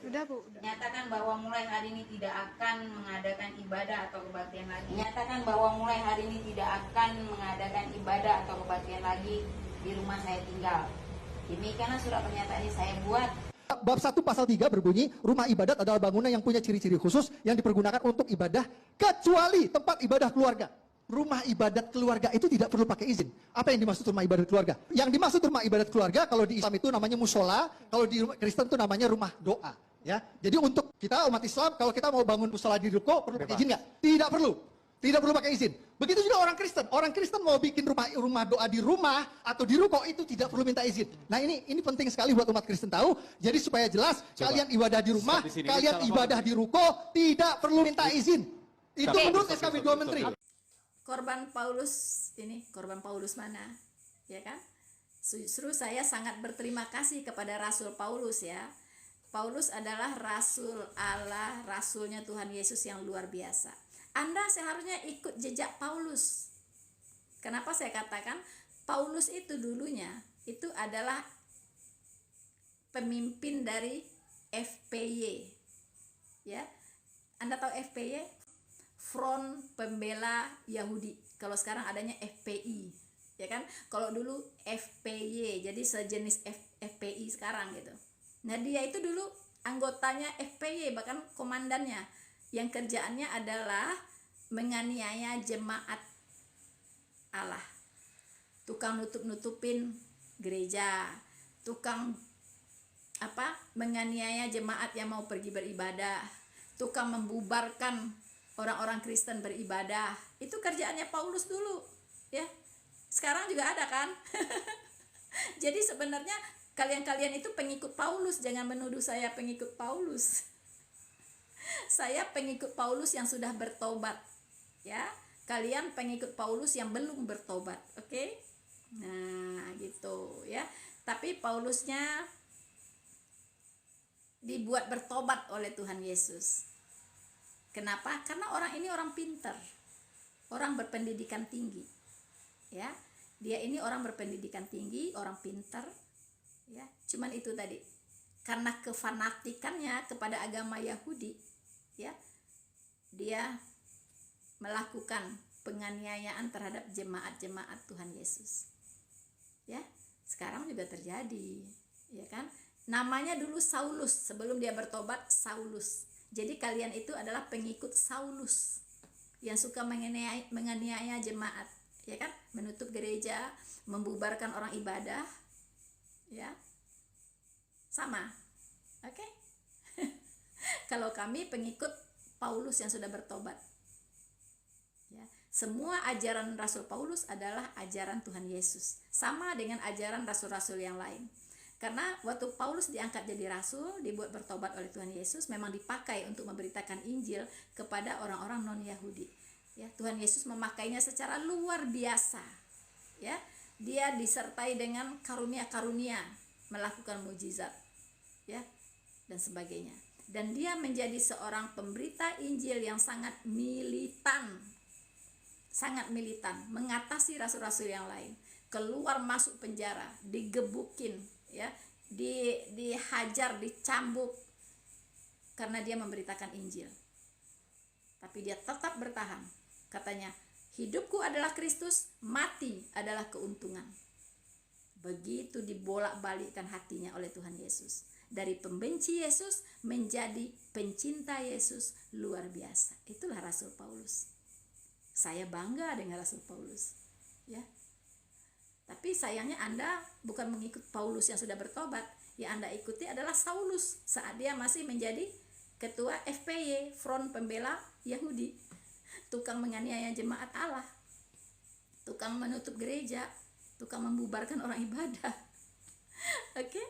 Udah Bu, udah. Nyatakan bahwa mulai hari ini tidak akan mengadakan ibadah atau kebaktian lagi. Nyatakan bahwa mulai hari ini tidak akan mengadakan ibadah atau kebaktian lagi di rumah saya tinggal. Demikianlah surat pernyataan ini saya buat. Bab 1 pasal 3 berbunyi, rumah ibadat adalah bangunan yang punya ciri-ciri khusus yang dipergunakan untuk ibadah kecuali tempat ibadah keluarga. Rumah ibadat keluarga itu tidak perlu pakai izin. Apa yang dimaksud rumah ibadat keluarga? Yang dimaksud rumah ibadat keluarga kalau di Islam itu namanya musola, kalau di Kristen itu namanya rumah doa. Ya, jadi untuk kita umat Islam kalau kita mau bangun musola di ruko perlu pakai izin nggak? Tidak perlu. Tidak perlu pakai izin. Begitu juga orang Kristen. Orang Kristen mau bikin rumah doa di rumah atau di ruko itu tidak perlu minta izin. Nah ini penting sekali buat umat Kristen tahu. Jadi supaya jelas, kalian ibadah di rumah, kalian ibadah di ruko tidak perlu minta izin. Itu menurut SKB 2 Menteri. Korban Paulus ini, korban Paulus mana? Ya kan? Justru saya sangat berterima kasih kepada Rasul Paulus ya. Paulus adalah Rasul Allah, Rasulnya Tuhan Yesus yang luar biasa. Anda seharusnya ikut jejak Paulus. Kenapa saya katakan Paulus itu dulunya itu adalah pemimpin dari FPY. Ya. Anda tahu FPY? Front Pembela Yahudi. Kalau sekarang adanya FPI. Ya kan? Kalau dulu FPY, jadi sejenis FPI sekarang gitu. Nah, dia itu dulu anggotanya FPY, bahkan komandannya. Yang kerjaannya adalah menganiaya jemaat Allah, tukang nutup-nutupin gereja, tukang menganiaya jemaat yang mau pergi beribadah, tukang membubarkan orang-orang Kristen beribadah. Itu kerjaannya Paulus dulu ya. Sekarang juga ada kan. Jadi sebenarnya kalian-kalian itu pengikut Paulus, jangan menuduh saya pengikut Paulus. Saya pengikut Paulus yang sudah bertobat ya. Kalian pengikut Paulus yang belum bertobat. Oke? Nah gitu ya. Tapi Paulusnya dibuat bertobat oleh Tuhan Yesus. Kenapa? Karena orang ini orang pintar, orang berpendidikan tinggi ya. Dia ini orang berpendidikan tinggi, orang pintar ya. Cuman itu tadi, karena kefanatikannya kepada agama Yahudi ya, dia melakukan penganiayaan terhadap jemaat-jemaat Tuhan Yesus ya. Sekarang juga terjadi ya kan. Namanya dulu Saulus, sebelum dia bertobat Saulus. Jadi kalian itu adalah pengikut Saulus yang suka menganiaya jemaat ya kan, menutup gereja, membubarkan orang ibadah ya. Sama. Oke? Kalau kami pengikut Paulus yang sudah bertobat ya. Semua ajaran Rasul Paulus adalah ajaran Tuhan Yesus, sama dengan ajaran rasul-rasul yang lain. Karena waktu Paulus diangkat jadi rasul, dibuat bertobat oleh Tuhan Yesus, memang dipakai untuk memberitakan Injil kepada orang-orang non-Yahudi ya. Tuhan Yesus memakainya secara luar biasa ya. Dia disertai dengan karunia-karunia, melakukan mukjizat ya dan sebagainya. Dan dia menjadi seorang pemberita Injil yang sangat militan, mengatasi rasul-rasul yang lain. Keluar masuk penjara, digebukin ya, dihajar, dicambuk karena dia memberitakan Injil. Tapi dia tetap bertahan. Katanya, hidupku adalah Kristus, mati adalah keuntungan. Begitu dibolak-balikkan hatinya oleh Tuhan Yesus. Dari pembenci Yesus menjadi pencinta Yesus luar biasa. Itulah Rasul Paulus. Saya bangga dengan Rasul Paulus ya. Tapi sayangnya Anda bukan mengikut Paulus yang sudah bertobat. Yang Anda ikuti adalah Saulus saat dia masih menjadi ketua FPY, Front Pembela Yahudi. Tukang menganiaya jemaat Allah, tukang menutup gereja, tukang membubarkan orang ibadah. Oke?